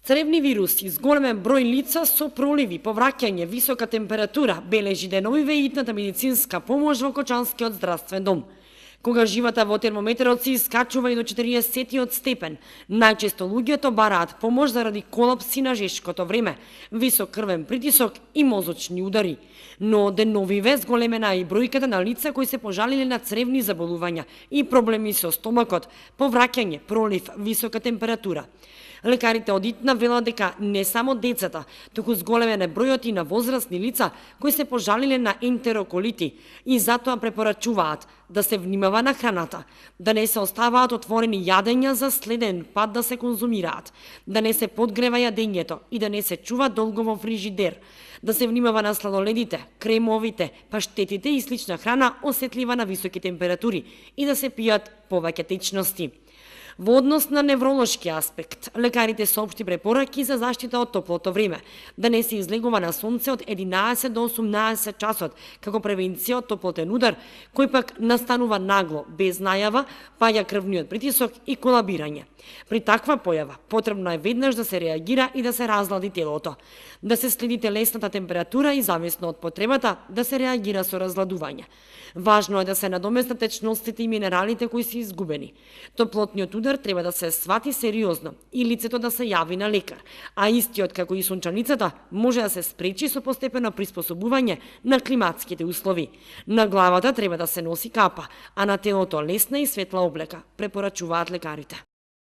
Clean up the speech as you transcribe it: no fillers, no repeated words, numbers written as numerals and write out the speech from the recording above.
Цревни вируси, зголемен број лица со проливи, повраќање, висока температура, бележи деновиве и итната медицинска помош во Кочанскиот здравствен дом. Кога живата во термометерот се искачува и до 40 степен, најчесто луѓето бараат помош заради колапси на жешкото време, висок крвен притисок и мозочни удари. Но деновиве зголемена и бројката на лица кои се пожалиле на цревни заболувања и проблеми со стомакот, повраќање, пролив, висока температура. Лекарите од Итна велат дека не само децата, туку зголемен е бројот и на возрастни лица кои се пожалиле на ентероколити и затоа препорачуваат да се внимава на храната, да не се оставаат отворени јадења за следен пат да се конзумираат, да не се подгрева јадењето и да не се чува долго во фрижидер, да се внимава на сладоледите, кремовите, паштетите и слична храна осетлива на високи температури и да се пијат повеќе течности. Во однос на невролошки аспект, лекарите соопшти препораки за заштита од топлото време, да не се излегува на сонце од 11 до 18 часот, како превенција од топлотен удар, кој пак настанува нагло, без најава, паѓа крвниот притисок и колабирање. При таква појава, потребно е веднаш да се реагира и да се разлади телото, да се следи телесната температура и зависно од потребата да се реагира со разладување. Важно е да се надоместат течностите и минералите кои се изгубени. Топлотниот удар треба да се свати сериозно и лицето да се јави на лекар, а истиот како и сончаницата може да се спречи со постепено приспособување на климатските услови. На главата треба да се носи капа, а на телото лесна и светла облека, препорачуваат лекарите.